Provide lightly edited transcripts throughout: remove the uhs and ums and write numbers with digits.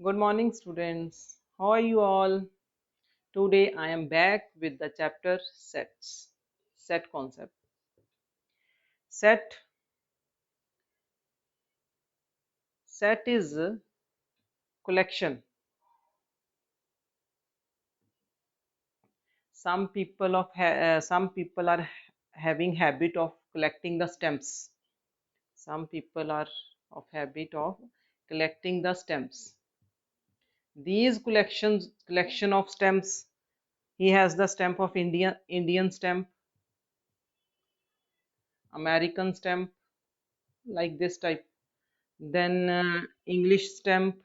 Good morning, students. How are you all? Today I am back with the chapter sets. Set concept. Set set is a collection. Some people are having habit of collecting the stems. Some people are of habit of collecting the stems. These collection of stems. He has the stamp of Indian stamp, American stamp, like this type. Then English stamp.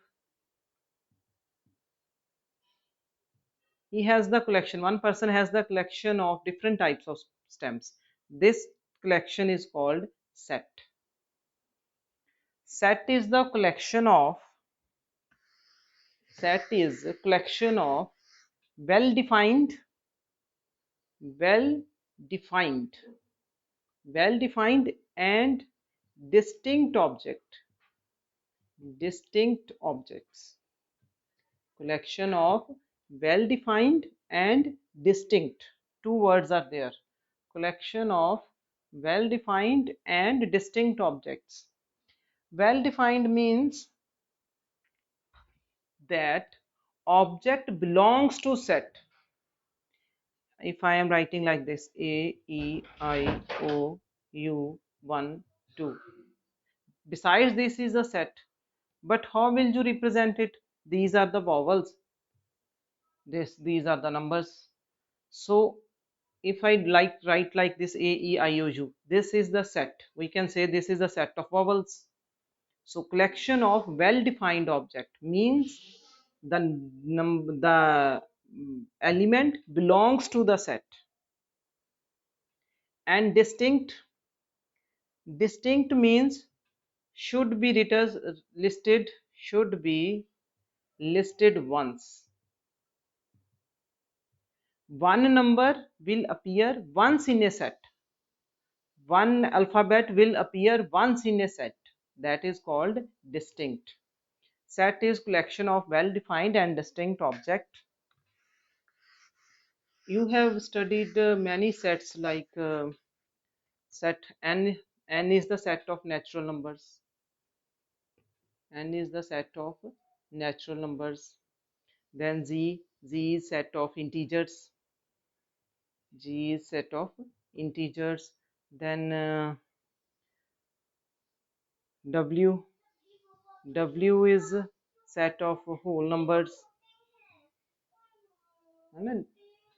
He has the collection. One person has the collection of different types of stamps. This collection is called set. Set is the collection of set is a collection of well defined, well defined, well defined and distinct objects. Collection of well defined and distinct. Two words are there. Collection of well defined and distinct objects. Well defined means that object belongs to set. If I am writing like this, A, E, I, O, U, 1, 2. Besides this is a set. But how will you represent it? These are the vowels. These are the numbers. So if I write like this, A, E, I, O, U, this is the set. We can say this is a set of vowels. So collection of well-defined object means the element belongs to the set. And distinct means should be listed once. One number will appear once in a set. One alphabet will appear once in a set. That is called distinct. Set is collection of well-defined and distinct object. You have studied many sets like set n. N is the set of natural numbers. N is the set of natural numbers. Then Z is set of integers. G is set of integers. Then W is set of whole numbers. And then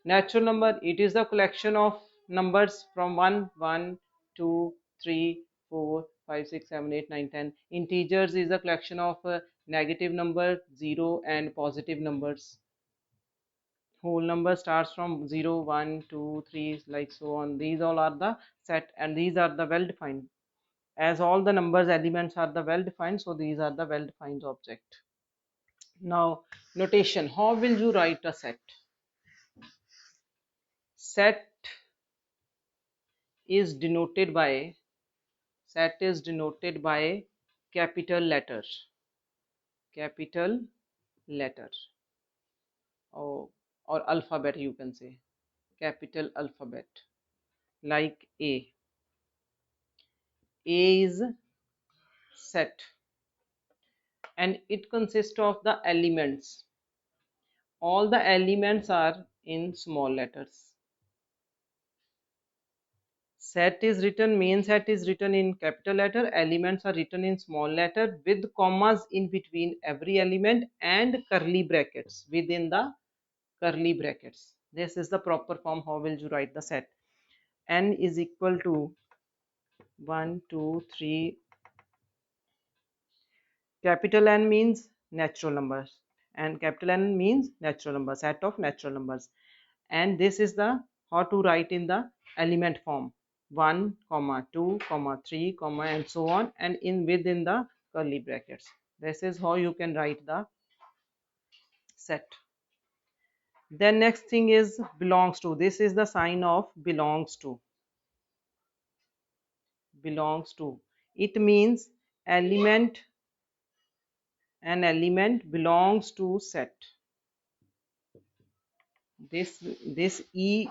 natural number, it is the collection of numbers from 1, 1, 2, 3, 4, 5, 6, 7, 8, 9, 10. Integers is the collection of negative number, 0 and positive numbers. Whole number starts from 0, 1, 2, 3, like so on. These all are the set and these are the well defined. As all the numbers elements are the well defined, so these are the well defined object. Now notation, how will you write a set? Set is denoted by capital letter, capital letter, or alphabet, you can say capital alphabet, like A is set and it consists of the elements. All the elements are in small letters. Set is written, main set is written in capital letter, elements are written in small letter with commas in between every element and curly brackets within the curly brackets. This is the proper form. How will you write the set? N is equal to 1, 2, 3. Capital N means natural numbers and capital N means natural number, set of natural numbers. And this is the how to write in the element form, 1 comma 2 comma 3 comma and so on, and in within the curly brackets. This is how you can write the set. Then next thing is belongs to. This is the sign of belongs to. Belongs to, it means element an element belongs to set. This E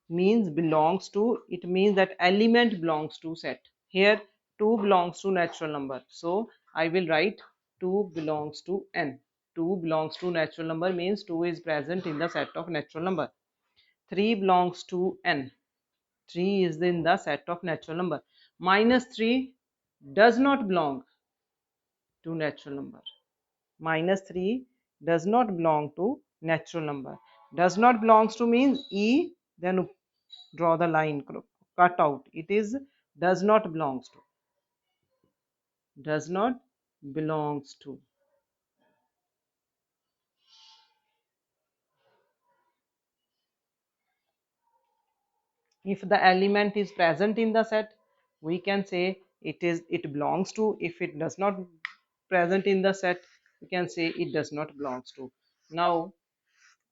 means belongs to, it means that element belongs to set. Here 2 belongs to natural number, so I will write 2 belongs to n. 2 belongs to natural number means 2 is present in the set of natural number. 3 belongs to n. 3 is in the set of natural number. Minus 3 does not belong to natural number. Minus 3 does not belong to natural number. Does not belongs to means E, then draw the line, cut out. It is does not belongs to. Does not belongs to. If the element is present in the set, we can say it belongs to. If it does not present in the set, we can say it does not belongs to. Now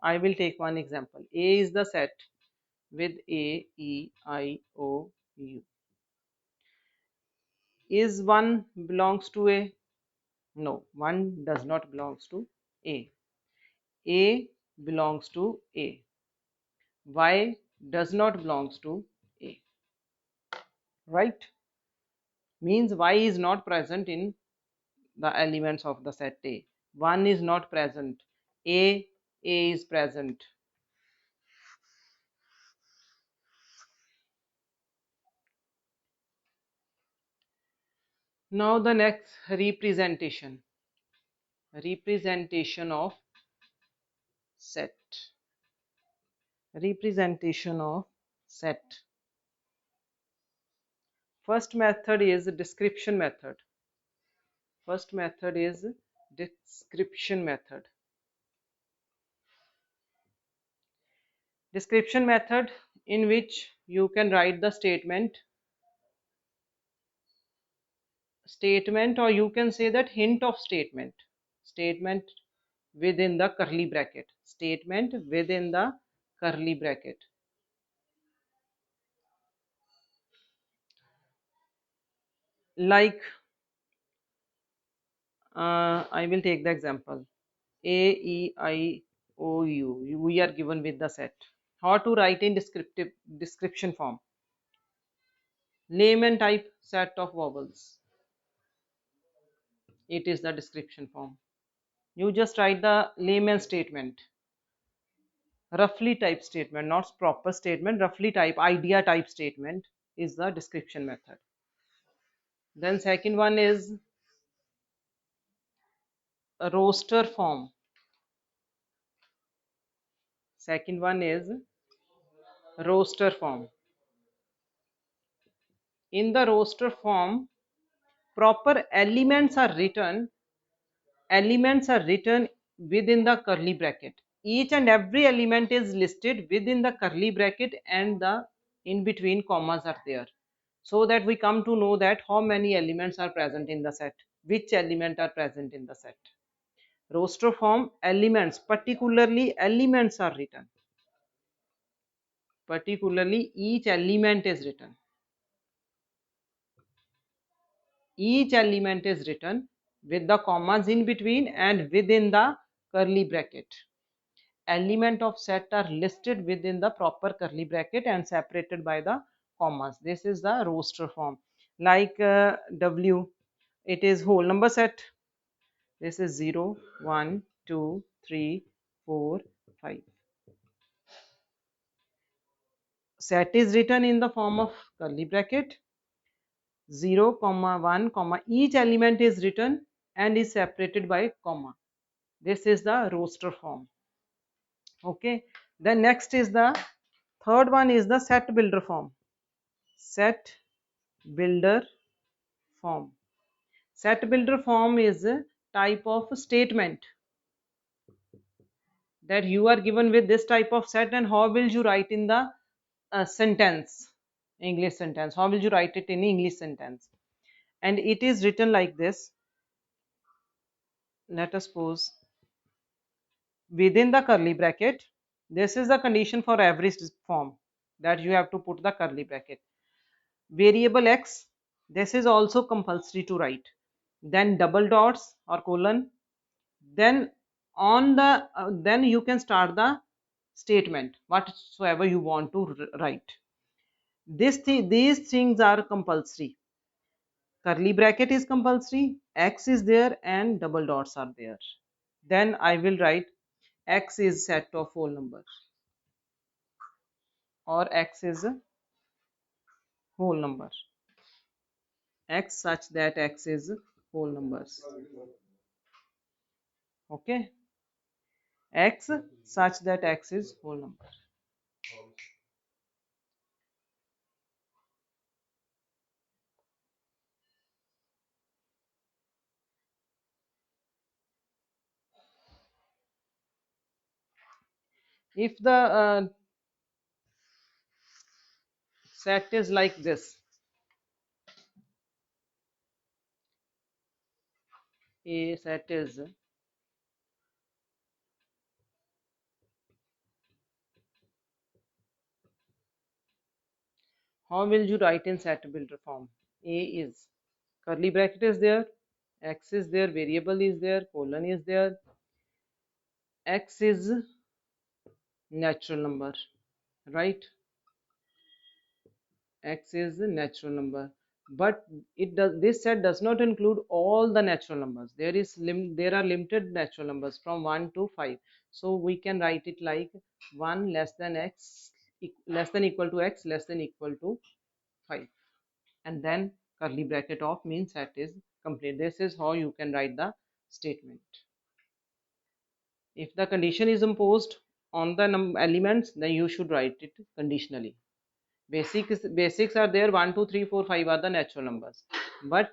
I will take one example. A is the set with A, E, I, O, U. Is 1 belongs to A? No, 1 does not belongs to A. A belongs to A. Y does not belongs to A. Right? Means Y is not present in the elements of the set A. 1 is not present. A is present. Now the next representation. Representation of set. Representation of set. First method is description method. First method is description method. Description method in which you can write the statement, or you can say that hint of statement within the curly bracket, statement within the curly bracket. Like I will take the example A, E, I, O, U. We are given with the set. How to write in description form? Layman type set of vowels. It is the description form. You just write the layman statement. Roughly type statement, not proper statement, roughly type, idea type statement is the description method. Then second one is a roster form. Second one is roster form. In the roster form, proper elements are written within the curly bracket. Each and every element is listed within the curly bracket, and the in between commas are there, so that we come to know that how many elements are present in the set, which element are present in the set. Roster form, elements, particularly elements are written. Particularly each element is written. Each element is written with the commas in between and within the curly bracket. Element of set are listed within the proper curly bracket and separated by the commas. This is the roster form. Like W, it is whole number set. This is 0, 1, 2, 3, 4, 5. Set is written in the form of curly bracket. 0, 1, each element is written and is separated by comma. This is the roster form. Okay. Then next is the third one is the set builder form. Set builder form. Set builder form is a type of statement that you are given with this type of set, and how will you write in the sentence, English sentence. How will you write it in English sentence? And it is written like this. Let us suppose within the curly bracket, this is the condition for every form, that you have to put the curly bracket. Variable x, this is also compulsory to write. then double dots or colon, then on the then you can start the statement whatsoever you want to write. These things are compulsory. Curly bracket is compulsory, x is there, and double dots are there. Then I will write x is set of whole numbers, or x is a whole number. X such that x is whole numbers. Okay, x such that x is whole number. If the set is like this, a set is, how will you write in set builder form? A is, curly bracket is there, x is there, variable is there, colon is there, x is natural number, right? X is a natural number, but it does, this set does not include all the natural numbers. There are limited natural numbers from 1 to 5, so we can write it like 1 less than x, less than equal to x, less than equal to 5, and then curly bracket off means set is complete. This is how you can write the statement. If the condition is imposed on the elements, then you should write it conditionally. Basics are there, 1 2 3 4 5 are the natural numbers, but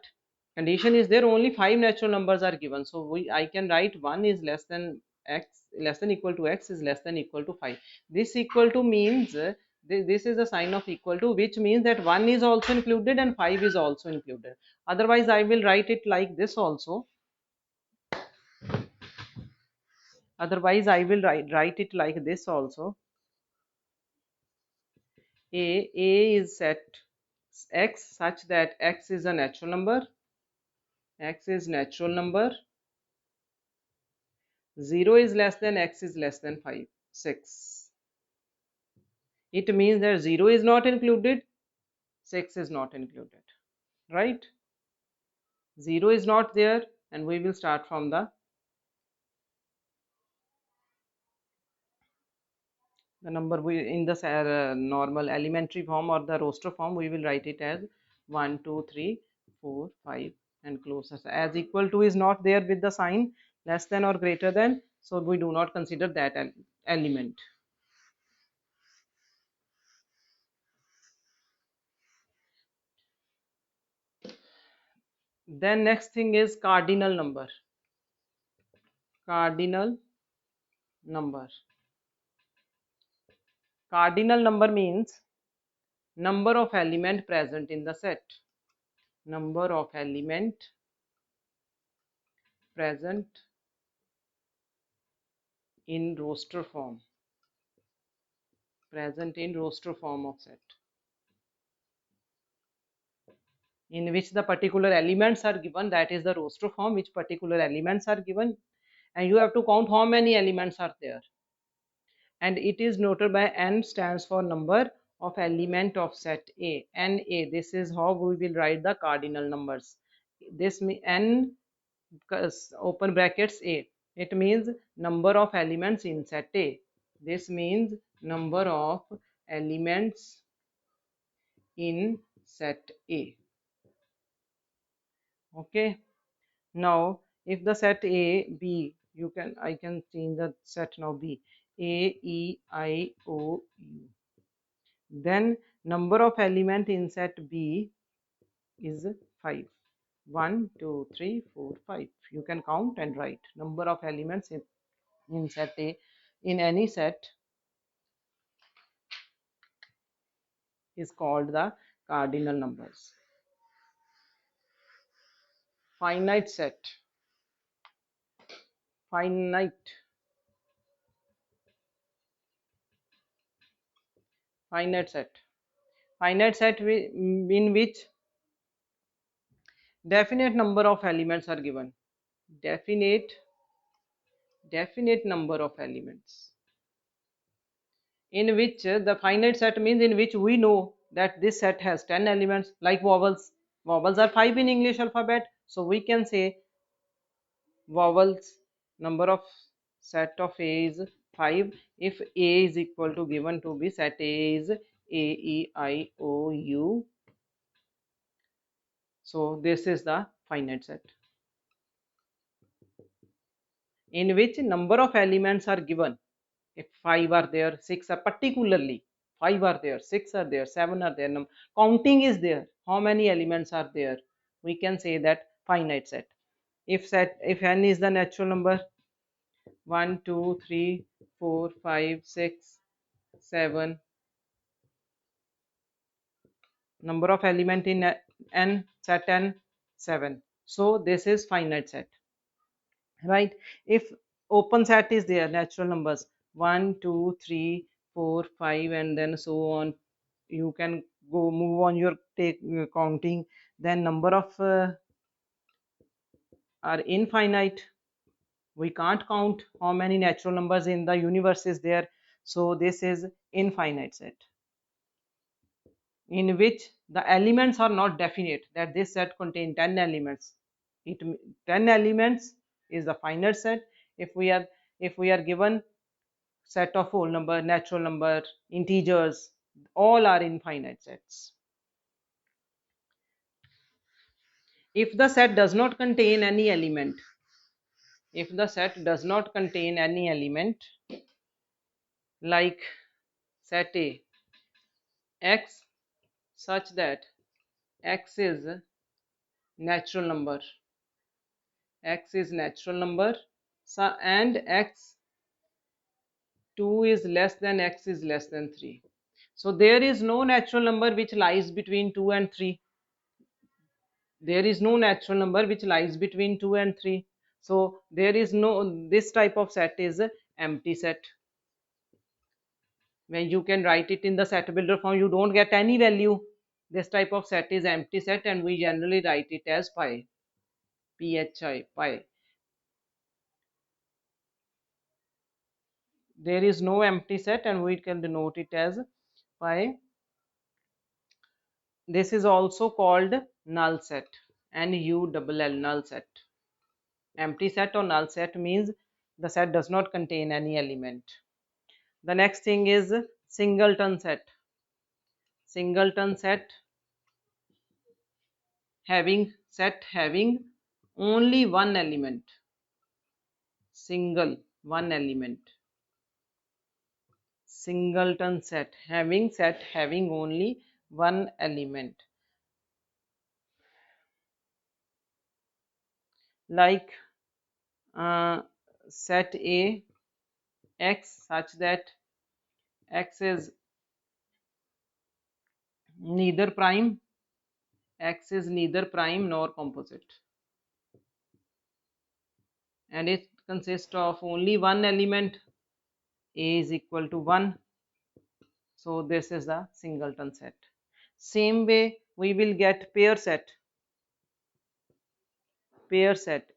condition is there, only 5 natural numbers are given, so I can write 1 is less than x, less than equal to x is less than equal to 5. This equal to means this is a sign of equal to, which means that 1 is also included and 5 is also included. Otherwise I will write it like this also. Otherwise I will write it like this also. A is set x such that x is a natural number, x is natural number, 0 is less than x is less than 5 6. It means that 0 is not included, 6 is not included, right? 0 is not there, and we will start from the number. We in the normal elementary form or the roster form, we will write it as 1 2 3 4 5 and closest. As equal to is not there with the sign less than or greater than, so we do not consider that element. Then next thing is cardinal number. Cardinal number. Cardinal number means number of element present in the set. Number of element present in roster form. Present in roster form of set, in which the particular elements are given, that is the roster form, which particular elements are given, and you have to count how many elements are there. And it is noted by n, stands for number of element of set A. Na, this is how we will write the cardinal numbers. This n open brackets A, it means number of elements in set A. This means number of elements in set A. Okay, now if the set A B, I can change the set now B, A E I O U, then number of element in set B is 5. 1 2 3 4 5. You can count and write number of elements in set A. In any set is called the cardinal numbers. Finite set. Finite. Finite set. Finite set in which Definite number of elements are given. Definite definite number of elements in which the finite set means in which we know that this set has 10 elements, like vowels are 5 in English alphabet, so we can say vowels number of set of a is 5 if a is equal to given to be set a is a e I o u, so this is the finite set in which number of elements are given. If 5 are there, 6 are, particularly 5 are there, 6 are there, 7 are there, counting is there, how many elements are there, we can say that finite set. If n is the natural number, 1 2 3 4 5 6 7, number of element in n, set n 7, so this is finite set, right? If open set is there, natural numbers 1 2 3 4 5 and then so on, you can go move on your take counting, then number of are infinite, we can't count how many natural numbers in the universe is there, so this is infinite set in which the elements are not definite, that this set contain 10 elements. It 10 elements is the finite set. If we are given set of whole number, natural number, integers, all are infinite sets. If the set does not contain any element, if the set does not contain any element, like set a x such that x is natural number, x is natural number, and x 2 is less than x is less than 3, so there is no natural number which lies between 2 and 3, there is no natural number which lies between 2 and 3, so there is no, this type of set is a empty set. When you can write it in the set builder form, you don't get any value, this type of set is empty set, and we generally write it as pi, pi. There is no empty set and we can denote it as pi. This is also called null set, null, null set. Empty set or null set means the set does not contain any element. The next thing is singleton set. Singleton set having only one element, single one element. Singleton set having only one element, like set a x such that x is neither prime, nor composite, and it consists of only one element, a is equal to 1, so this is the singleton set. Same way we will get pair set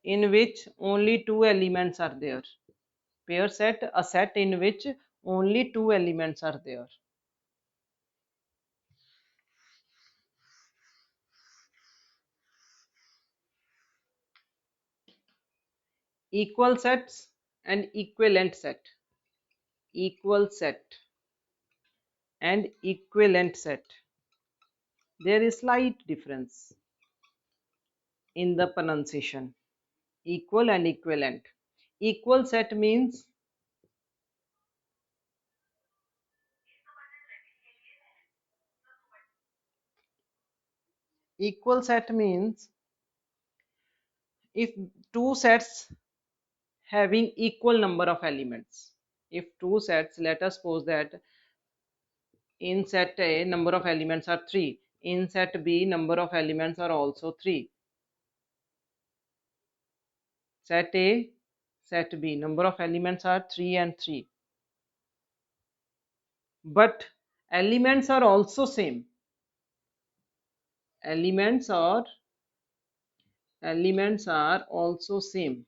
in which only two elements are there. Pair set, a set in which only two elements are there. Equal sets and equivalent set. Equal set and equivalent set. There is slight difference in the pronunciation. Equal and equivalent. Equal set means if two sets having equal number of elements. If two sets, let us suppose that in set A number of elements are 3, in set B number of elements are also 3. Set A, set B number of elements are 3 and 3. But elements are also same. Elements are elements are also same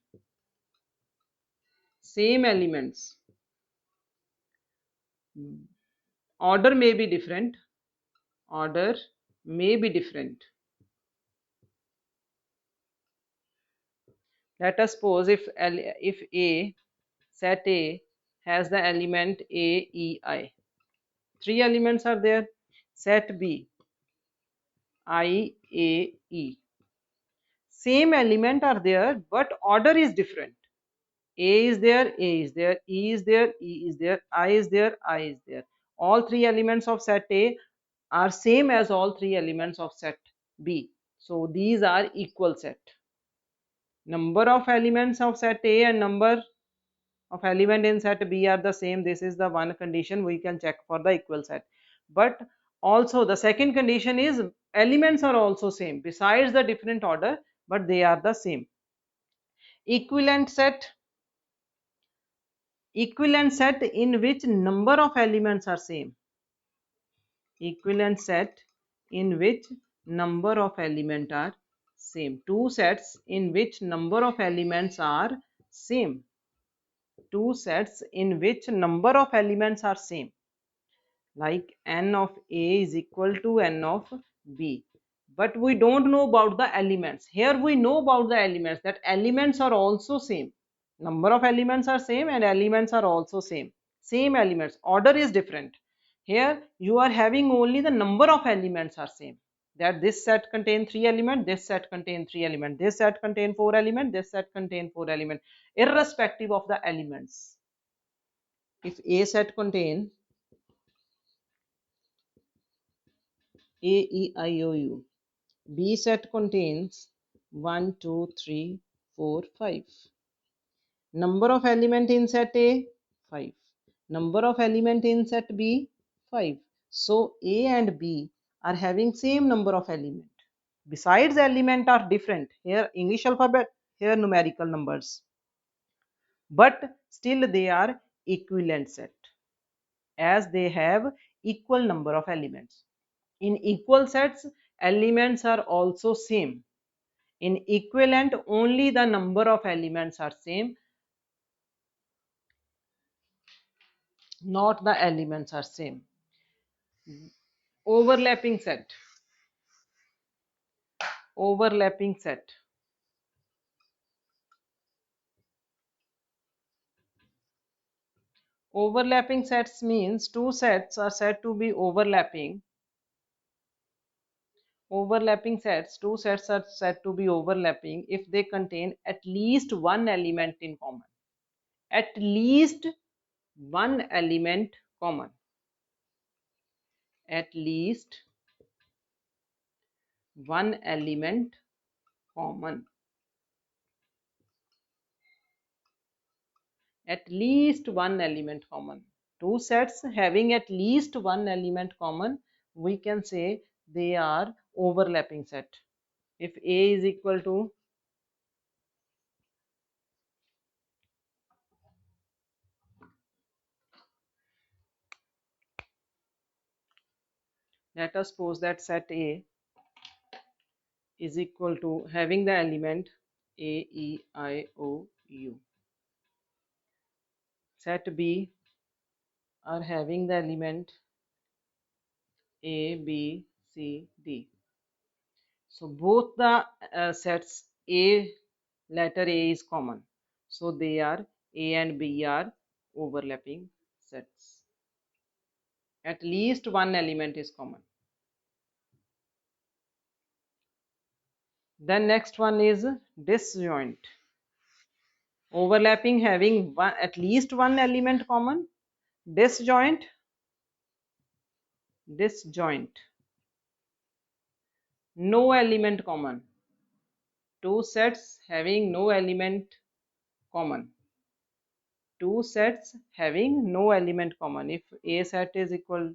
elements. Order may be different. Order may be different. Let us suppose if A, set A has the element A, E, I. Three elements are there. Set B, I, A, E. Same element are there, but order is different. A is there, A is there, E is there, E is there, I is there, I is there. All three elements of set A are same as all three elements of set B. So these are equal set. Number of elements of set A and number of element in set B are the same. This is the one condition we can check for the equal set. But also the second condition is elements are also same besides the different order, but they are the same. Equivalent set, equivalent set in which number of elements are same. Equivalent set in which number of elements are same. Two sets in which number of elements are same. Two sets in which number of elements are same, like n of A is equal to n of B, but we don't know about the elements. Here we know about the elements, that elements are also same. Number of elements are same and elements are also same elements. Order is different. Here you are having only the number of elements are same, that this set contain 3 elements, this set contain 3 elements, this set contain 4 elements, this set contain 4 elements, irrespective of the elements. If A set contain A, E, I, O, U, B set contains 1, 2, 3, 4, 5. Number of element in set A, 5. Number of element in set B, 5. So A and B are having same number of element. Besides element are different. Here English alphabet, here numerical numbers. But still they are equivalent set, as they have equal number of elements. In equal sets, elements are also same. In equivalent, only the number of elements are same, not the elements are same. Overlapping set. Overlapping set. Overlapping sets means two sets are said to be overlapping. Overlapping sets, two sets are said to be overlapping if they contain at least one element in common. At least one element common. At least one element common. At least one element common. Two sets having at least one element common, we can say they are overlapping set. If A is equal to, let us suppose that set A is equal to having the element A, E, I, O, U. Set B are having the element A, B, C, D. So both the sets A, letter A is common. So they are A and B are overlapping sets. At least one element is common. Then next one is disjoint. Overlapping having one, at least one element common. Disjoint. Disjoint. No element common. Two sets having no element common. Two sets having no element common. If A set is equal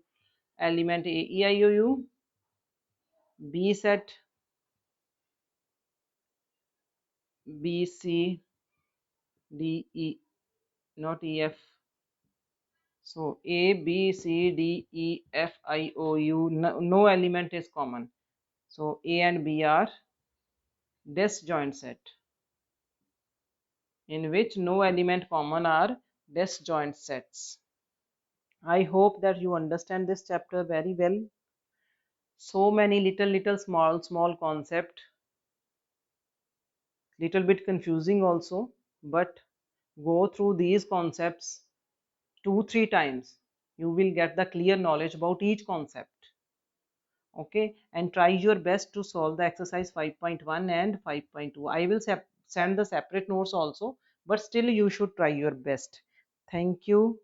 element A, E, I, O, U, B set B, C, D, E, not E, F. So A, B, C, D, E, F, I, O, U, no element is common. So A and B are disjoint set, in which no element common are disjoint sets. I hope that you understand this chapter very well. So many little small concept, little bit confusing also, but go through these concepts 2 3 times, you will get the clear knowledge about each concept. Okay, and try your best to solve the exercise 5.1 and 5.2. I will send the separate notes also, but still you should try your best. Thank you.